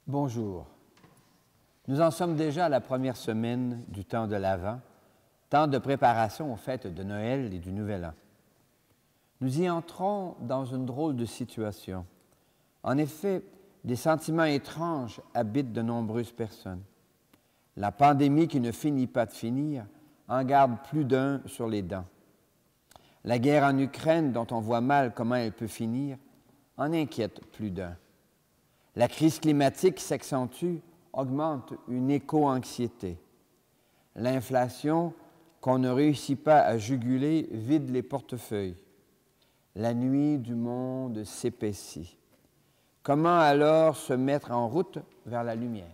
Bonjour. Nous en sommes déjà à la première semaine du temps de l'Avent, temps de préparation aux fêtes de Noël et du Nouvel An. Nous y entrons dans une drôle de situation. En effet, des sentiments étranges habitent de nombreuses personnes. La pandémie qui ne finit pas de finir en garde plus d'un sur les dents. La guerre en Ukraine, dont on voit mal comment elle peut finir, en inquiète plus d'un. La crise climatique qui s'accentue augmente une éco-anxiété. L'inflation qu'on ne réussit pas à juguler vide les portefeuilles. La nuit du monde s'épaissit. Comment alors se mettre en route vers la lumière?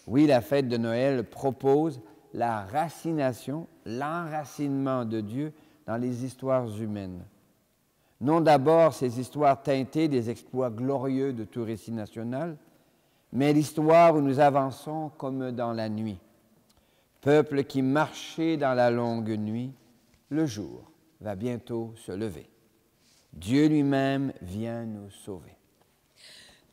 Oui, la fête de Noël propose la racination, l'enracinement de Dieu dans les histoires humaines. Non d'abord ces histoires teintées des exploits glorieux de tout récit national, mais l'histoire où nous avançons comme dans la nuit. Peuple qui marchait dans la longue nuit, le jour va bientôt se lever. Dieu lui-même vient nous sauver.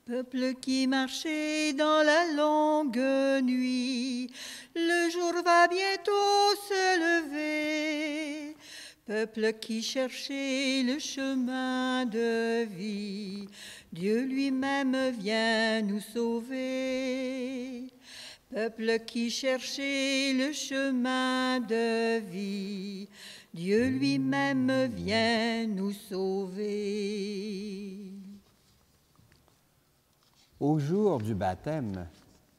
Peuple qui marchait dans la longue nuit, le jour va bientôt se lever. Peuple qui cherchait le chemin de vie, Dieu lui-même vient nous sauver. Peuple qui cherchait le chemin de vie, Dieu lui-même vient nous sauver. Au jour du baptême,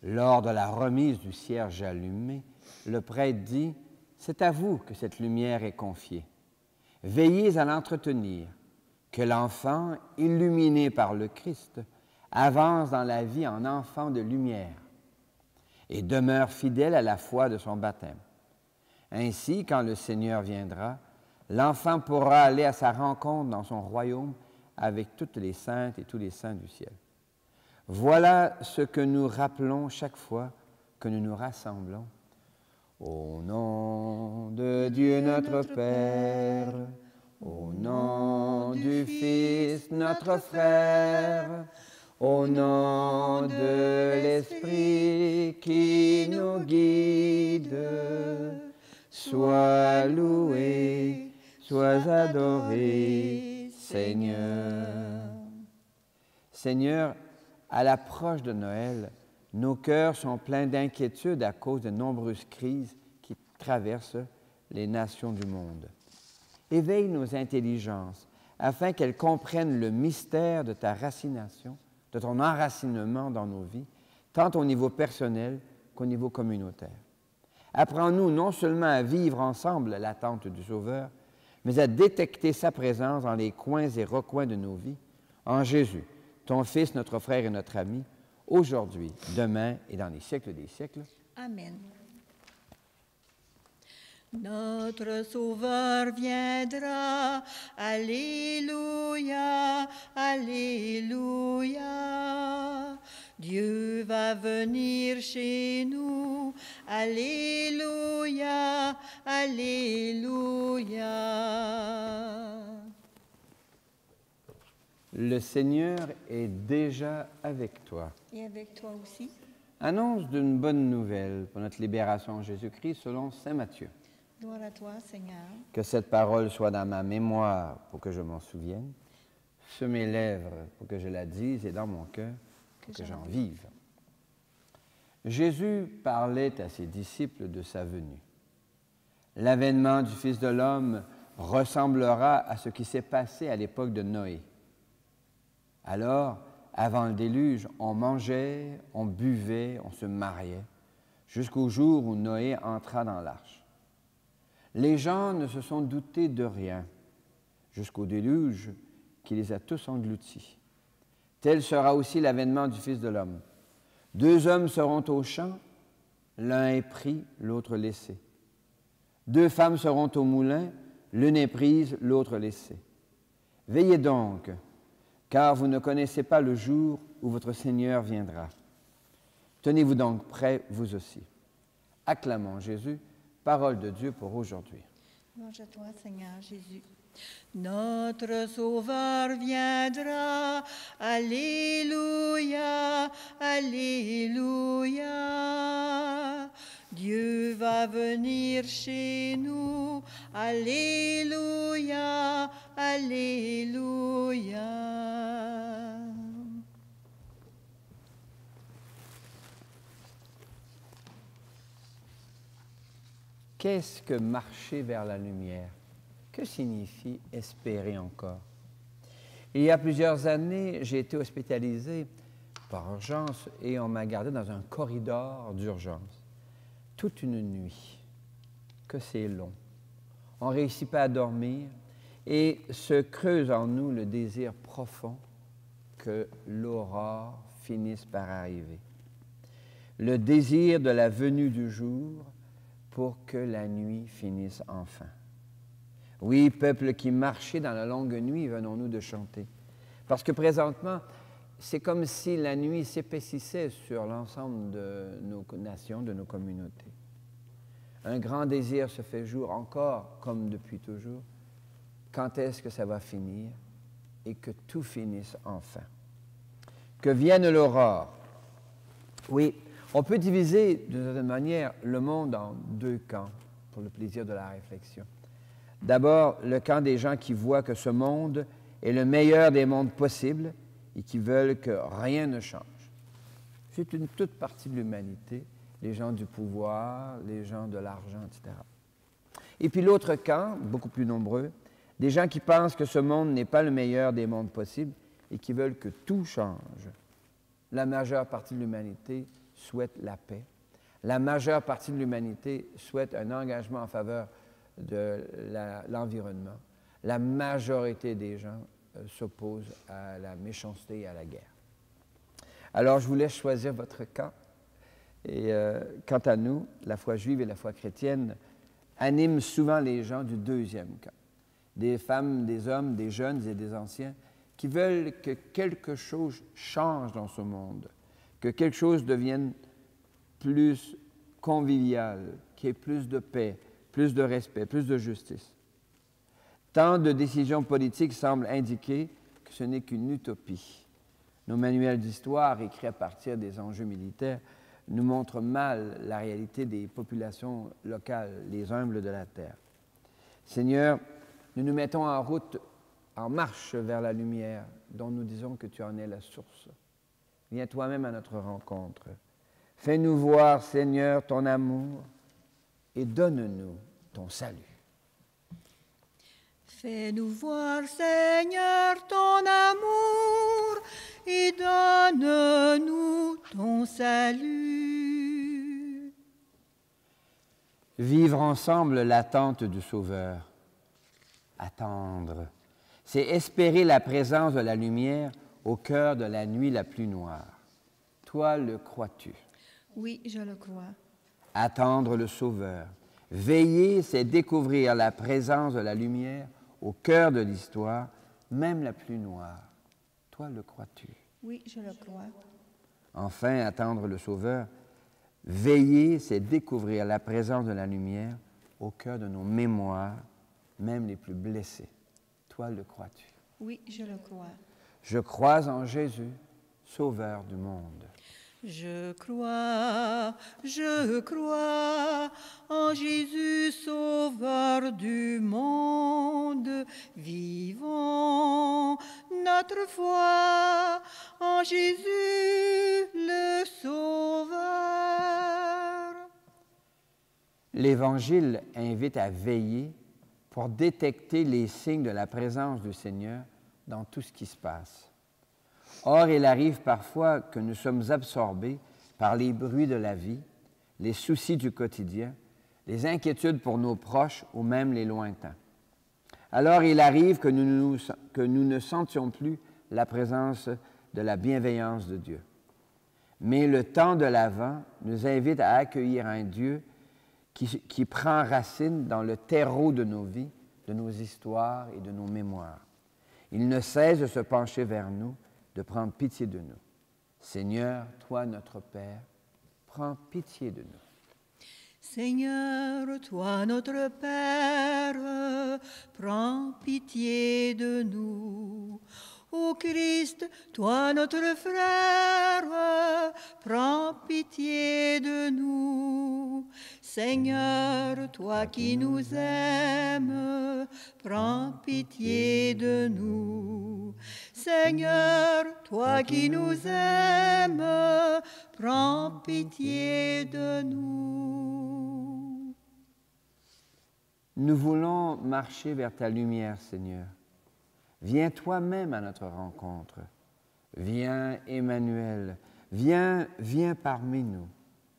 lors de la remise du cierge allumé, le prêtre dit « C'est à vous que cette lumière est confiée. Veillez à l'entretenir, que l'enfant, illuminé par le Christ, avance dans la vie en enfant de lumière et demeure fidèle à la foi de son baptême. Ainsi, quand le Seigneur viendra, l'enfant pourra aller à sa rencontre dans son royaume avec toutes les saintes et tous les saints du ciel. » Voilà ce que nous rappelons chaque fois que nous nous rassemblons. Au nom de Dieu notre Père, au nom du Fils notre frère, au nom de l'Esprit qui nous guide, sois loué, sois adoré, Seigneur. Seigneur, à l'approche de Noël, nos cœurs sont pleins d'inquiétude à cause de nombreuses crises qui traversent les nations du monde. Éveille nos intelligences afin qu'elles comprennent le mystère de ta racination, de ton enracinement dans nos vies, tant au niveau personnel qu'au niveau communautaire. Apprends-nous non seulement à vivre ensemble l'attente du Sauveur, mais à détecter sa présence dans les coins et recoins de nos vies, en Jésus, ton Fils, notre frère et notre ami, aujourd'hui, demain et dans les siècles des siècles. Amen. Notre Sauveur viendra, Alléluia, Alléluia. Dieu va venir chez nous, Alléluia, Alléluia. Le Seigneur est déjà avec toi. Et avec toi aussi. Annonce d'une bonne nouvelle pour notre libération en Jésus-Christ selon saint Matthieu. Gloire à toi, Seigneur. Que cette parole soit dans ma mémoire pour que je m'en souvienne, sur mes lèvres pour que je la dise et dans mon cœur pour que j'en vive. Jésus parlait à ses disciples de sa venue. L'avènement du Fils de l'homme ressemblera à ce qui s'est passé à l'époque de Noé. Alors, avant le déluge, on mangeait, on buvait, on se mariait, jusqu'au jour où Noé entra dans l'arche. Les gens ne se sont doutés de rien, jusqu'au déluge qui les a tous engloutis. Tel sera aussi l'avènement du Fils de l'homme. 2 hommes seront au champ, l'un est pris, l'autre laissé. 2 femmes seront au moulin, l'une est prise, l'autre laissée. Veillez donc, car vous ne connaissez pas le jour où votre Seigneur viendra. Tenez-vous donc prêts, vous aussi. Acclamons Jésus, parole de Dieu pour aujourd'hui. Louange à toi, Seigneur Jésus. Notre Sauveur viendra, Alléluia, Alléluia. Dieu va venir chez nous. Alléluia, Alléluia. Qu'est-ce que marcher vers la lumière? Que signifie espérer encore? Il y a plusieurs années, j'ai été hospitalisé par urgence et on m'a gardé dans un corridor d'urgence. Toute une nuit. Que c'est long. On ne réussit pas à dormir et se creuse en nous le désir profond que l'aurore finisse par arriver. Le désir de la venue du jour pour que la nuit finisse enfin. Oui, peuple qui marchez dans la longue nuit, venons-nous de chanter. Parce que présentement, c'est comme si la nuit s'épaississait sur l'ensemble de nos nations, de nos communautés. Un grand désir se fait jour encore, comme depuis toujours. Quand est-ce que ça va finir et que tout finisse enfin? Que vienne l'aurore. Oui, on peut diviser d'une certaine manière le monde en deux camps, pour le plaisir de la réflexion. D'abord, le camp des gens qui voient que ce monde est le meilleur des mondes possibles et qui veulent que rien ne change. C'est une toute partie de l'humanité, les gens du pouvoir, les gens de l'argent, etc. Et puis l'autre camp, beaucoup plus nombreux, des gens qui pensent que ce monde n'est pas le meilleur des mondes possibles et qui veulent que tout change. La majeure partie de l'humanité souhaite la paix. La majeure partie de l'humanité souhaite un engagement en faveur de l'environnement. La majorité des gens s'opposent à la méchanceté et à la guerre. Alors, je vous laisse choisir votre camp. Et quant à nous, la foi juive et la foi chrétienne animent souvent les gens du deuxième camp. Des femmes, des hommes, des jeunes et des anciens qui veulent que quelque chose change dans ce monde, que quelque chose devienne plus convivial, qu'il y ait plus de paix, plus de respect, plus de justice. Tant de décisions politiques semblent indiquer que ce n'est qu'une utopie. Nos manuels d'histoire, écrits à partir des enjeux militaires, nous montrent mal la réalité des populations locales, les humbles de la terre. Seigneur, nous nous mettons en route, en marche vers la lumière, dont nous disons que tu en es la source. Viens toi-même à notre rencontre. Fais-nous voir, Seigneur, ton amour et donne-nous ton salut. Fais-nous voir, Seigneur, ton amour et donne-nous ton salut. Vivre ensemble l'attente du Sauveur. Attendre, c'est espérer la présence de la lumière au cœur de la nuit la plus noire. Toi, le crois-tu? Oui, je le crois. Attendre le Sauveur. Veiller, c'est découvrir la présence de la lumière au cœur de l'histoire, même la plus noire. Toi, le crois-tu? Oui, je le crois. Enfin, attendre le Sauveur. Veiller, c'est découvrir la présence de la lumière au cœur de nos mémoires, même les plus blessés. Toi, le crois-tu? Oui, je le crois. Je crois en Jésus, Sauveur du monde. Je crois en Jésus, Sauveur du monde. Vivons notre foi en Jésus, le Sauveur. L'Évangile invite à veiller pour détecter les signes de la présence du Seigneur dans tout ce qui se passe. Or, il arrive parfois que nous sommes absorbés par les bruits de la vie, les soucis du quotidien, les inquiétudes pour nos proches ou même les lointains. Alors, il arrive que nous ne sentions plus la présence de la bienveillance de Dieu. Mais le temps de l'Avent nous invite à accueillir un Dieu qui prend racine dans le terreau de nos vies, de nos histoires et de nos mémoires. Il ne cesse de se pencher vers nous, de prendre pitié de nous. Seigneur, toi notre Père, prends pitié de nous. Seigneur, toi notre Père, prends pitié de nous. Ô Christ, toi notre frère, prends pitié de nous. Seigneur, toi qui nous aimes, prends pitié de nous. Seigneur, toi qui nous aimes, prends pitié de nous. Nous voulons marcher vers ta lumière, Seigneur. Viens toi-même à notre rencontre. Viens, Emmanuel. Viens parmi nous.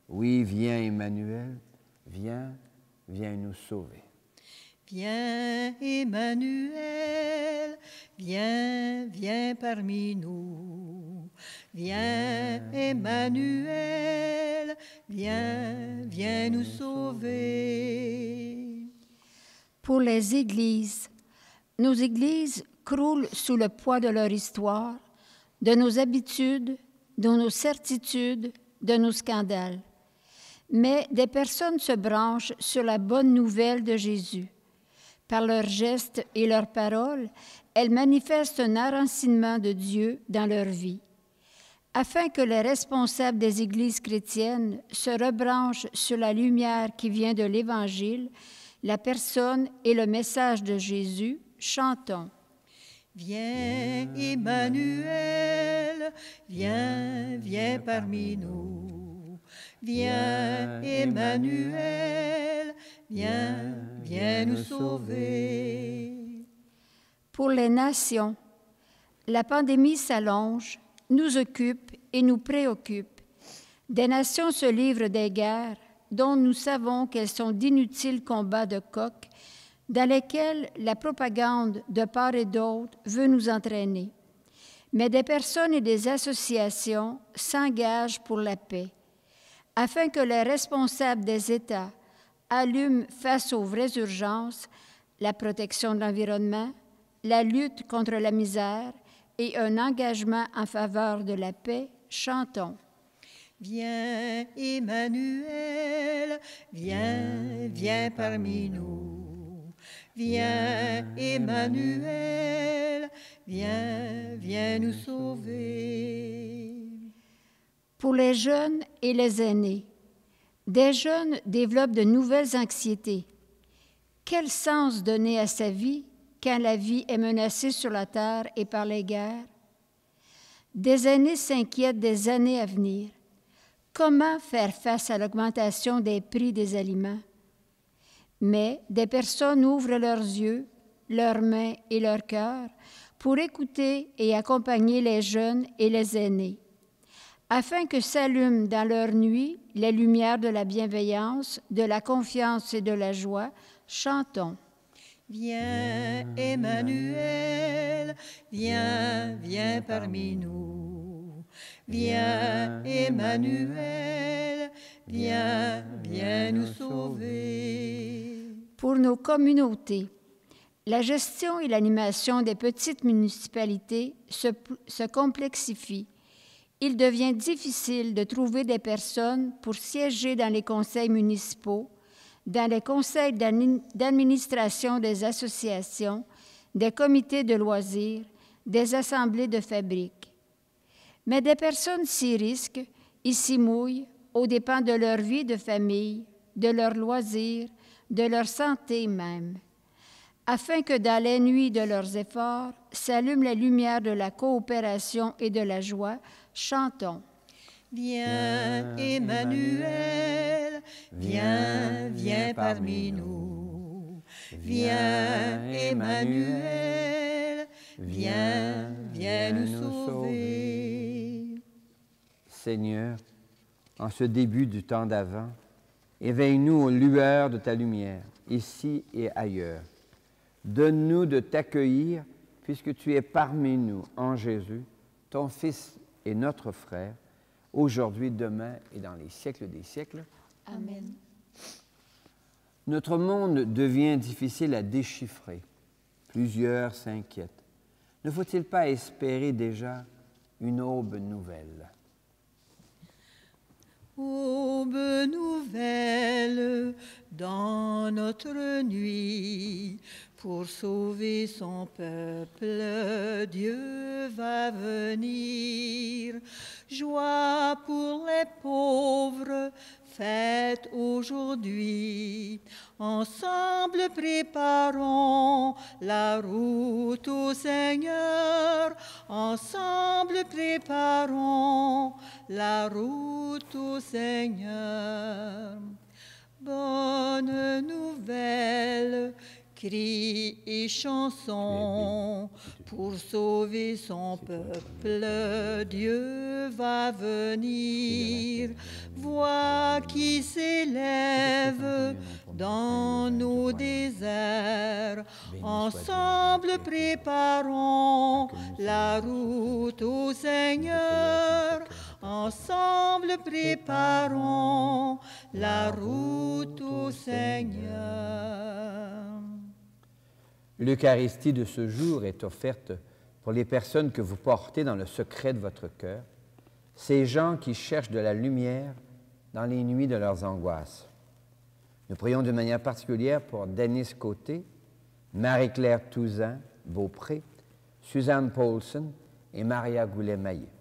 Oui, viens, Emmanuel. Viens nous sauver. Viens, Emmanuel. Viens parmi nous. Viens, Emmanuel. Viens nous sauver. Pour les églises, nos églises croulent sous le poids de leur histoire, de nos habitudes, de nos certitudes, de nos scandales. Mais des personnes se branchent sur la bonne nouvelle de Jésus. Par leurs gestes et leurs paroles, elles manifestent un enracinement de Dieu dans leur vie. Afin que les responsables des églises chrétiennes se rebranchent sur la lumière qui vient de l'Évangile, la personne et le message de Jésus, chantons. Viens, Emmanuel, viens parmi nous. Viens, Emmanuel, viens nous sauver. Pour les nations, la pandémie s'allonge, nous occupe et nous préoccupe. Des nations se livrent des guerres dont nous savons qu'elles sont d'inutiles combats de coqs dans lesquels la propagande de part et d'autre veut nous entraîner. Mais des personnes et des associations s'engagent pour la paix, afin que les responsables des États allument face aux vraies urgences la protection de l'environnement, la lutte contre la misère et un engagement en faveur de la paix. Chantons. Viens, Emmanuel, viens parmi nous. Viens, Emmanuel, viens nous sauver. Pour les jeunes et les aînés, des jeunes développent de nouvelles anxiétés. Quel sens donner à sa vie quand la vie est menacée sur la terre et par les guerres? Des aînés s'inquiètent des années à venir. Comment faire face à l'augmentation des prix des aliments? Mais des personnes ouvrent leurs yeux, leurs mains et leur cœur pour écouter et accompagner les jeunes et les aînés, afin que s'allument dans leur nuit les lumières de la bienveillance, de la confiance et de la joie. Chantons. Viens, Emmanuel, viens parmi nous. Viens, Emmanuel, viens nous sauver. Pour nos communautés, la gestion et l'animation des petites municipalités se complexifient. Il devient difficile de trouver des personnes pour siéger dans les conseils municipaux, dans les conseils d'administration des associations, des comités de loisirs, des assemblées de fabriques. Mais des personnes s'y risquent, y s'y mouillent, aux dépens de leur vie de famille, de leurs loisirs, de leur santé même, afin que dans les nuits de leurs efforts s'allume la lumière de la coopération et de la joie. Chantons. Viens, Emmanuel, viens parmi nous. Viens, Emmanuel, viens nous sauver. Seigneur, en ce début du temps d'Avent, éveille-nous aux lueurs de ta lumière, ici et ailleurs. Donne-nous de t'accueillir, puisque tu es parmi nous en Jésus, ton Fils et notre frère, aujourd'hui, demain et dans les siècles des siècles. Amen. Notre monde devient difficile à déchiffrer. Plusieurs s'inquiètent. Ne faut-il pas espérer déjà une aube nouvelle? Aube nouvelle dans notre nuit, Pour sauver son peuple, Dieu va venir. Joie pour les pauvres, fête aujourd'hui. Ensemble préparons la route au Seigneur. Ensemble préparons la route au Seigneur. Bonne nouvelle, cris et chansons, pour sauver son peuple, Dieu va venir. Voix qui s'élève dans nos déserts, ensemble préparons la route au Seigneur. Ensemble préparons la route au Seigneur. L'Eucharistie de ce jour est offerte pour les personnes que vous portez dans le secret de votre cœur, ces gens qui cherchent de la lumière dans les nuits de leurs angoisses. Nous prions de manière particulière pour Denis Côté, Marie-Claire Touzin, Beaupré, Suzanne Paulson et Maria Goulet-Maillet.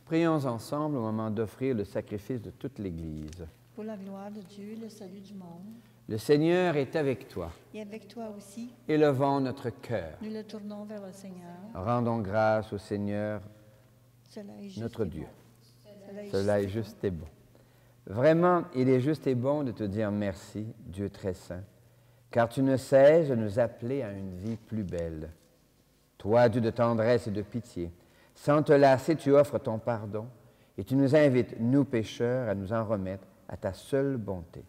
Prions ensemble au moment d'offrir le sacrifice de toute l'Église. Pour la gloire de Dieu, le salut du monde. Le Seigneur est avec toi. Et avec toi aussi, Élevons notre cœur. nous le tournons vers le Seigneur. Rendons grâce au Seigneur, Cela est juste notre et Dieu. bon. Cela est juste et bon. Vraiment, il est juste et bon de te dire merci, Dieu très saint, car tu ne cesses de nous appeler à une vie plus belle. Toi, Dieu de tendresse et de pitié, sans te lasser, tu offres ton pardon et tu nous invites, nous pécheurs, à nous en remettre à ta seule bonté.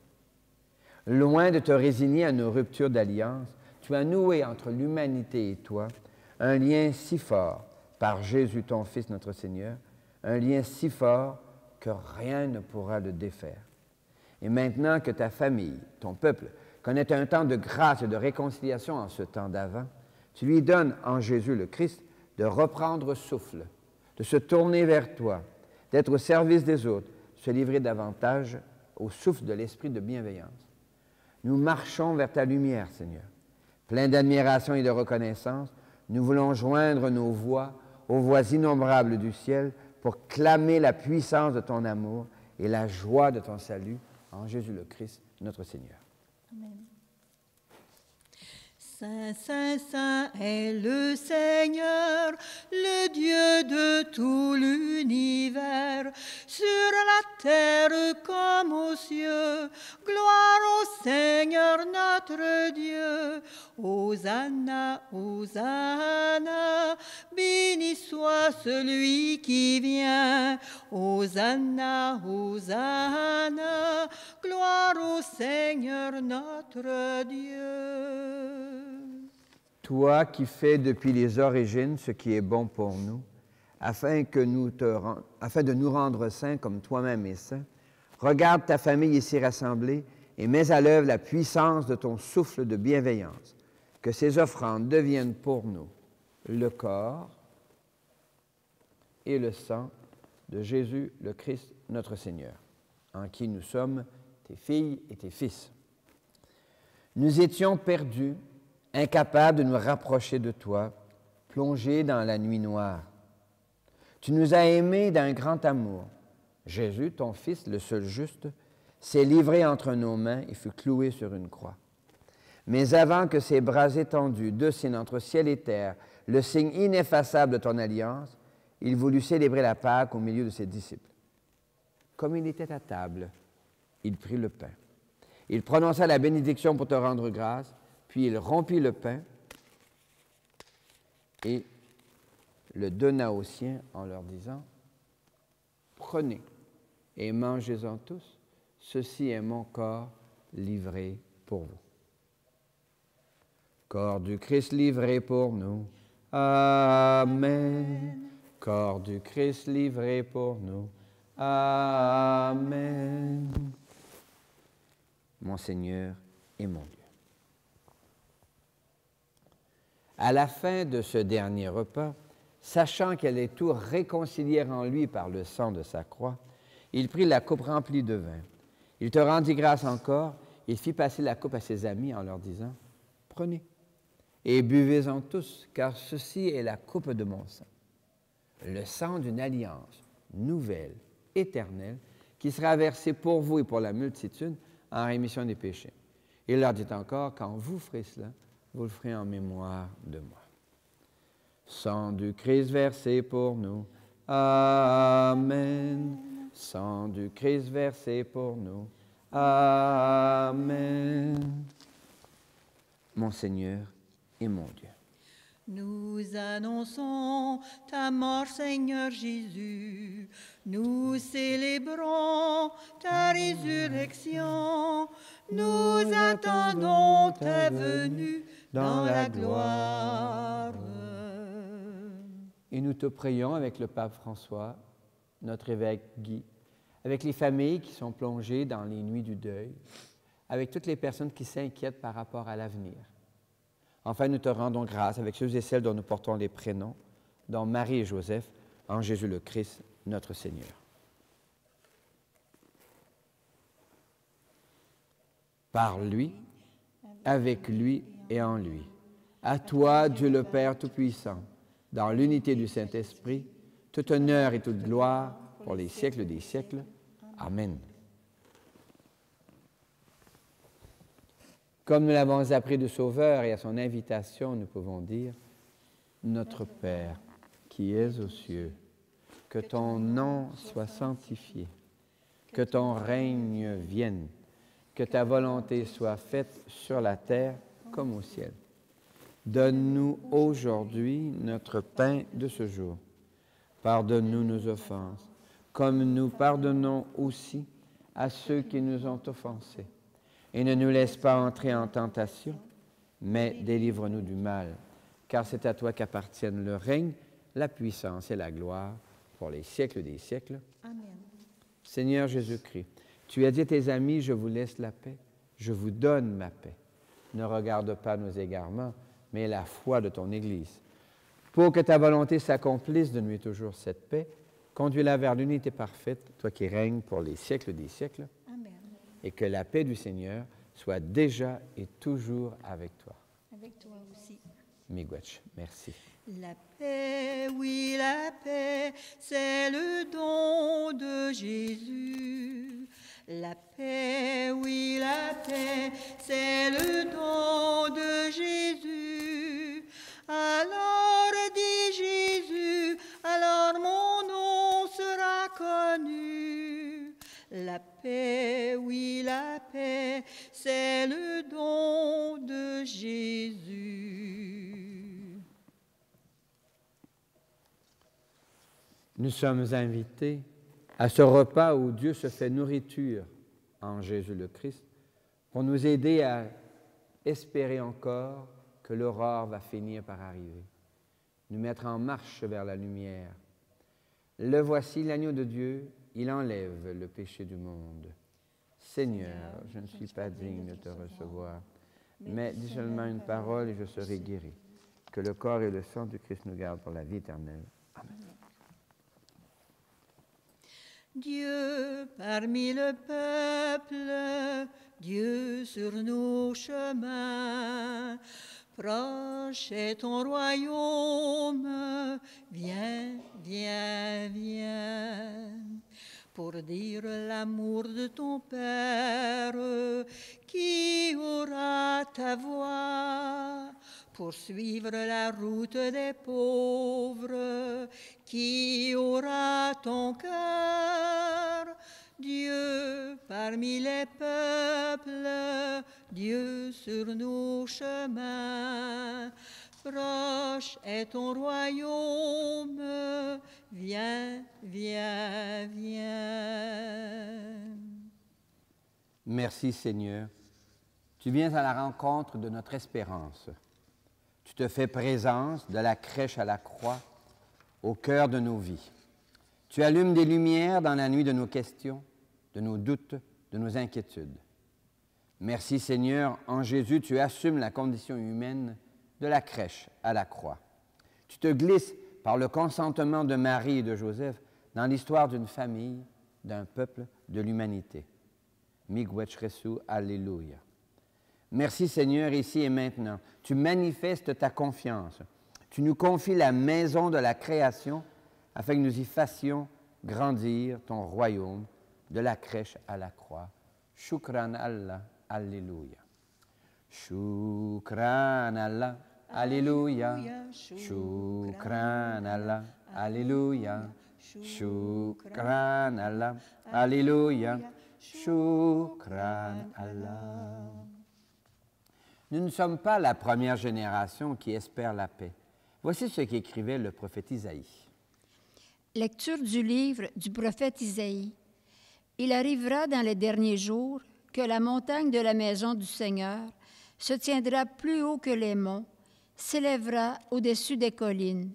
Loin de te résigner à nos ruptures d'alliance, tu as noué entre l'humanité et toi un lien si fort par Jésus, ton Fils, notre Seigneur, un lien si fort que rien ne pourra le défaire. Et maintenant que ta famille, ton peuple, connaît un temps de grâce et de réconciliation en ce temps d'Avent, tu lui donnes en Jésus le Christ de reprendre souffle, de se tourner vers toi, d'être au service des autres, se livrer davantage au souffle de l'esprit de bienveillance. Nous marchons vers ta lumière, Seigneur. Pleins d'admiration et de reconnaissance, nous voulons joindre nos voix aux voix innombrables du ciel pour clamer la puissance de ton amour et la joie de ton salut en Jésus le Christ, notre Seigneur. Amen. Saint, Saint, Saint est le Seigneur, le Dieu de tout l'univers, sur la terre comme aux cieux. Gloire au Seigneur notre Dieu. Hosanna, Hosanna, béni soit celui qui vient. Hosanna, Hosanna, gloire au Seigneur notre Dieu. Toi qui fais depuis les origines ce qui est bon pour nous, afin de nous rendre saints comme toi-même es saint, regarde ta famille ici rassemblée et mets à l'œuvre la puissance de ton souffle de bienveillance. Que ces offrandes deviennent pour nous le corps et le sang de Jésus le Christ, notre Seigneur, en qui nous sommes tes filles et tes fils. Nous étions perdus, incapables de nous rapprocher de toi, plongés dans la nuit noire. Tu nous as aimés d'un grand amour. Jésus, ton Fils, le seul juste, s'est livré entre nos mains et fut cloué sur une croix. Mais avant que ses bras étendus dessinent entre ciel et terre le signe ineffaçable de ton alliance, il voulut célébrer la Pâque au milieu de ses disciples. Comme il était à table, il prit le pain. Il prononça la bénédiction pour te rendre grâce, puis il rompit le pain et le donna aux siens en leur disant « Prenez et mangez-en tous, ceci est mon corps livré pour vous. » Corps du Christ livré pour nous. Amen. Corps du Christ livré pour nous. Amen. Mon Seigneur et mon Dieu. À la fin de ce dernier repas, sachant qu'elle est tout réconciliée en lui par le sang de sa croix, il prit la coupe remplie de vin. Il te rendit grâce encore, il fit passer la coupe à ses amis en leur disant « Prenez et buvez-en tous, car ceci est la coupe de mon sang, le sang d'une alliance nouvelle, éternelle, qui sera versé pour vous et pour la multitude en rémission des péchés. Il leur dit encore, quand vous ferez cela, vous le ferez en mémoire de moi. Sang du Christ versé pour nous. Amen. Sang du Christ versé pour nous. Amen. Mon Seigneur et mon Dieu. Nous annonçons ta mort, Seigneur Jésus. Nous célébrons ta résurrection. Nous attendons ta venue dans la gloire. Et nous te prions avec le pape François, notre évêque Guy, avec les familles qui sont plongées dans les nuits du deuil, avec toutes les personnes qui s'inquiètent par rapport à l'avenir. Enfin, nous te rendons grâce avec ceux et celles dont nous portons les prénoms, dont Marie et Joseph, en Jésus le Christ, notre Seigneur. Par lui, avec lui et en lui. À toi, Dieu le Père Tout-Puissant, dans l'unité du Saint-Esprit, tout honneur et toute gloire pour les siècles des siècles. Amen. Comme nous l'avons appris du Sauveur et à son invitation, nous pouvons dire « Notre Père, qui es aux cieux, que ton nom soit sanctifié, que ton règne vienne, que ta volonté soit faite sur la terre comme au ciel. Donne-nous aujourd'hui notre pain de ce jour. Pardonne-nous nos offenses, comme nous pardonnons aussi à ceux qui nous ont offensés. Et ne nous laisse pas entrer en tentation, mais délivre-nous du mal, car c'est à toi qu'appartiennent le règne, la puissance et la gloire pour les siècles des siècles. Amen. Seigneur Jésus-Christ, tu as dit à tes amis, je vous laisse la paix, je vous donne ma paix. Ne regarde pas nos égarements, mais la foi de ton Église. Pour que ta volonté s'accomplisse, donne-lui toujours cette paix, conduis-la vers l'unité parfaite, toi qui règnes pour les siècles des siècles. Amen. Et que la paix du Seigneur soit déjà et toujours avec toi. Avec toi aussi. Miigwech, merci. La paix, oui, la paix, c'est le don de Jésus. La paix, oui, la paix, c'est le don de Jésus. Alors dit Jésus, alors mon nom sera connu. La paix, oui, la paix, c'est le don de Jésus. Nous sommes invités à ce repas où Dieu se fait nourriture en Jésus le Christ pour nous aider à espérer encore que l'aurore va finir par arriver, nous mettre en marche vers la lumière. Le voici, l'agneau de Dieu, il enlève le péché du monde. Seigneur, je ne suis pas digne de te recevoir, mais dis seulement une parole et je serai guéri. Que le corps et le sang du Christ nous gardent pour la vie éternelle. Amen. Dieu parmi le peuple, Dieu sur nos chemins, proche est ton royaume, viens, viens, viens, pour dire l'amour de ton Père, qui aura ta voix, pour suivre la route des pauvres, qui aura ton cœur. Dieu parmi les peuples, Dieu sur nos chemins, proche est ton royaume, viens, viens, viens. Merci Seigneur, tu viens à la rencontre de notre espérance. Tu te fais présence de la crèche à la croix au cœur de nos vies. Tu allumes des lumières dans la nuit de nos questions, de nos doutes, de nos inquiétudes. Merci Seigneur, en Jésus, tu assumes la condition humaine de la crèche à la croix. Tu te glisses par le consentement de Marie et de Joseph dans l'histoire d'une famille, d'un peuple, de l'humanité. Miigwech Resu, Alléluia. Merci Seigneur, ici et maintenant. Tu manifestes ta confiance. Tu nous confies la maison de la création afin que nous y fassions grandir ton royaume de la crèche à la croix. Shukran Allah, Alléluia. Shukran Allah, Alléluia. Shukran Allah, Alléluia. Shukran Allah, Alléluia. Shukran Allah. Nous ne sommes pas la première génération qui espère la paix. Voici ce qu'écrivait le prophète Isaïe. Lecture du livre du prophète Isaïe. Il arrivera dans les derniers jours que la montagne de la maison du Seigneur se tiendra plus haut que les monts, s'élèvera au-dessus des collines.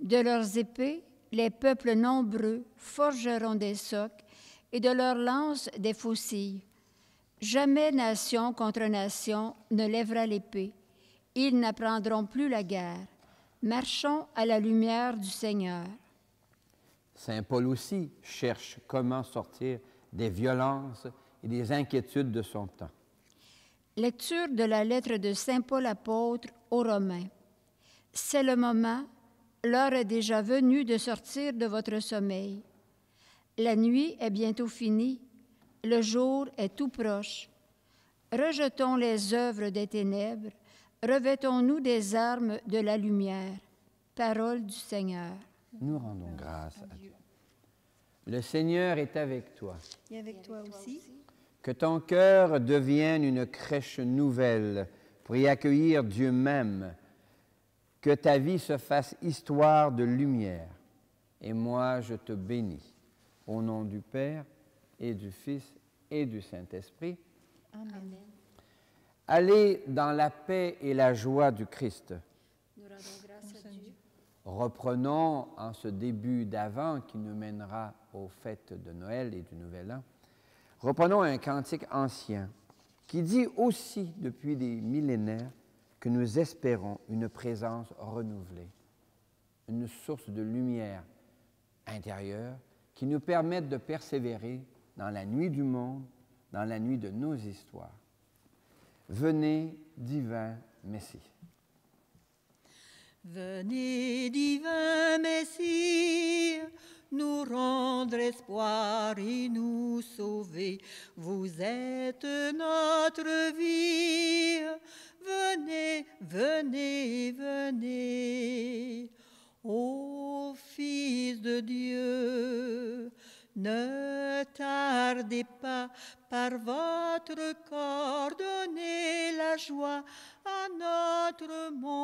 De leurs épées, les peuples nombreux forgeront des socs et de leurs lances des faucilles. Jamais nation contre nation ne lèvera l'épée. Ils n'apprendront plus la guerre. Marchons à la lumière du Seigneur. Saint Paul aussi cherche comment sortir des violences et des inquiétudes de son temps. Lecture de la lettre de Saint Paul apôtre aux Romains. C'est le moment, l'heure est déjà venue de sortir de votre sommeil. La nuit est bientôt finie, le jour est tout proche. Rejetons les œuvres des ténèbres, revêtons-nous des armes de la lumière. Parole du Seigneur. Nous rendons grâce à Dieu. Le Seigneur est avec toi. Et avec toi aussi. Que ton cœur devienne une crèche nouvelle pour y accueillir Dieu même. Que ta vie se fasse histoire de lumière. Et moi, je te bénis. Au nom du Père et du Fils et du Saint-Esprit. Amen. Allez dans la paix et la joie du Christ. Nous rendons grâce à Dieu. Reprenons en ce début d'Avent qui nous mènera aux fêtes de Noël et du Nouvel An. Reprenons un cantique ancien qui dit aussi depuis des millénaires que nous espérons une présence renouvelée, une source de lumière intérieure qui nous permette de persévérer dans la nuit du monde, dans la nuit de nos histoires. Venez, divin Messie. Venez, divin Messie, nous rendre espoir et nous sauver. Vous êtes notre vie. Venez, venez, venez. Ô Fils de Dieu, ne tardez pas, par votre corps, donnez la joie à notre monde.